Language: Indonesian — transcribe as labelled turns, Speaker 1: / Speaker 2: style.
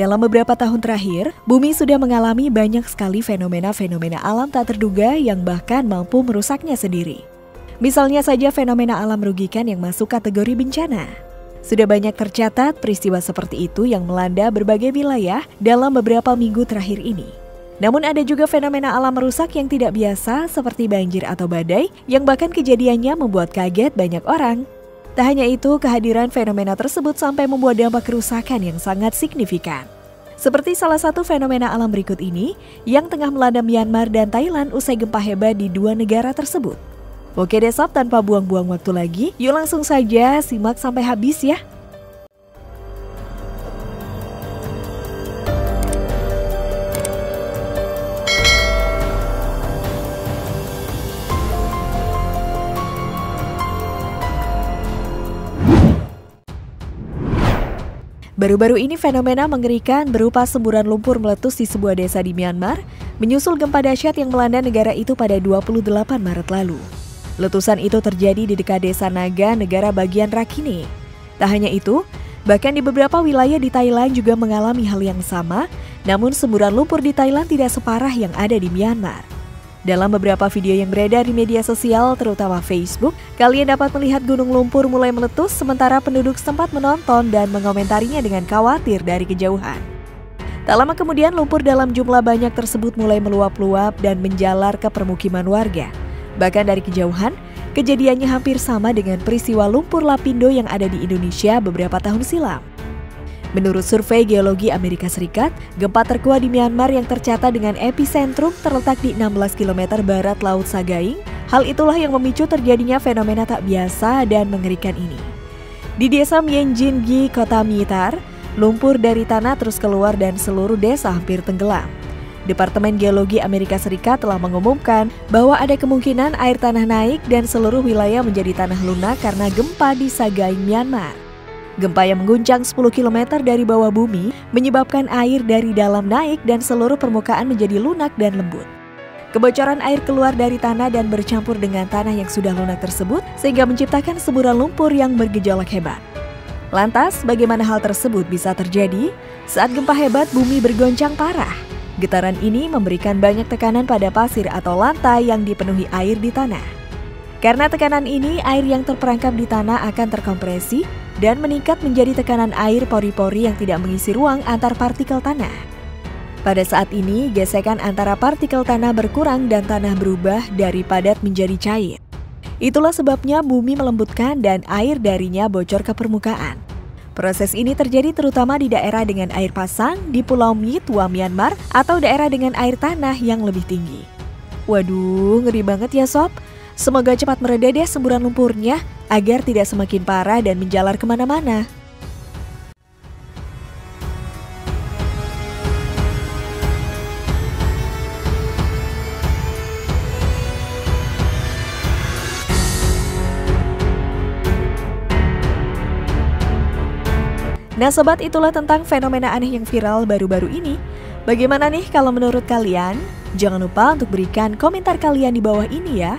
Speaker 1: Dalam beberapa tahun terakhir, bumi sudah mengalami banyak sekali fenomena-fenomena alam tak terduga yang bahkan mampu merusaknya sendiri. Misalnya saja fenomena alam merugikan yang masuk kategori bencana. Sudah banyak tercatat peristiwa seperti itu yang melanda berbagai wilayah dalam beberapa minggu terakhir ini. Namun ada juga fenomena alam merusak yang tidak biasa seperti banjir atau badai yang bahkan kejadiannya membuat kaget banyak orang. Tak hanya itu, kehadiran fenomena tersebut sampai membuat dampak kerusakan yang sangat signifikan. Seperti salah satu fenomena alam berikut ini yang tengah melanda Myanmar dan Thailand usai gempa hebat di dua negara tersebut. Oke deh sob, tanpa buang-buang waktu lagi, yuk langsung saja simak sampai habis ya. Baru-baru ini fenomena mengerikan berupa semburan lumpur meletus di sebuah desa di Myanmar menyusul gempa dahsyat yang melanda negara itu pada 28 Maret lalu. Letusan itu terjadi di dekat desa Naga, negara bagian Rakhine. Tak hanya itu, bahkan di beberapa wilayah di Thailand juga mengalami hal yang sama, namun semburan lumpur di Thailand tidak separah yang ada di Myanmar. Dalam beberapa video yang beredar di media sosial, terutama Facebook, kalian dapat melihat gunung lumpur mulai meletus sementara penduduk sempat menonton dan mengomentarinya dengan khawatir dari kejauhan. Tak lama kemudian, lumpur dalam jumlah banyak tersebut mulai meluap-luap dan menjalar ke permukiman warga. Bahkan dari kejauhan, kejadiannya hampir sama dengan peristiwa lumpur lapindo yang ada di Indonesia beberapa tahun silam. Menurut survei Geologi Amerika Serikat, gempa terkuat di Myanmar yang tercatat dengan epicentrum terletak di 16 km barat Laut Sagaing. Hal itulah yang memicu terjadinya fenomena tak biasa dan mengerikan ini. Di desa Myenjingi, kota Myitar, lumpur dari tanah terus keluar dan seluruh desa hampir tenggelam. Departemen Geologi Amerika Serikat telah mengumumkan bahwa ada kemungkinan air tanah naik dan seluruh wilayah menjadi tanah lunak karena gempa di Sagaing, Myanmar. Gempa yang mengguncang 10 km dari bawah bumi menyebabkan air dari dalam naik dan seluruh permukaan menjadi lunak dan lembut. Kebocoran air keluar dari tanah dan bercampur dengan tanah yang sudah lunak tersebut sehingga menciptakan semburan lumpur yang bergejolak hebat. Lantas, bagaimana hal tersebut bisa terjadi? Saat gempa hebat, bumi bergoncang parah. Getaran ini memberikan banyak tekanan pada pasir atau lantai yang dipenuhi air di tanah. Karena tekanan ini, air yang terperangkap di tanah akan terkompresi dan meningkat menjadi tekanan air pori-pori yang tidak mengisi ruang antar partikel tanah. Pada saat ini, gesekan antara partikel tanah berkurang dan tanah berubah dari padat menjadi cair. Itulah sebabnya bumi melembutkan dan air darinya bocor ke permukaan. Proses ini terjadi terutama di daerah dengan air pasang, di Pulau Myitua, Myanmar, atau daerah dengan air tanah yang lebih tinggi. Waduh, ngeri banget ya sob. Semoga cepat mereda deh semburan lumpurnya agar tidak semakin parah dan menjalar kemana-mana. Nah sobat, itulah tentang fenomena aneh yang viral baru-baru ini. Bagaimana nih kalau menurut kalian? Jangan lupa untuk berikan komentar kalian di bawah ini ya.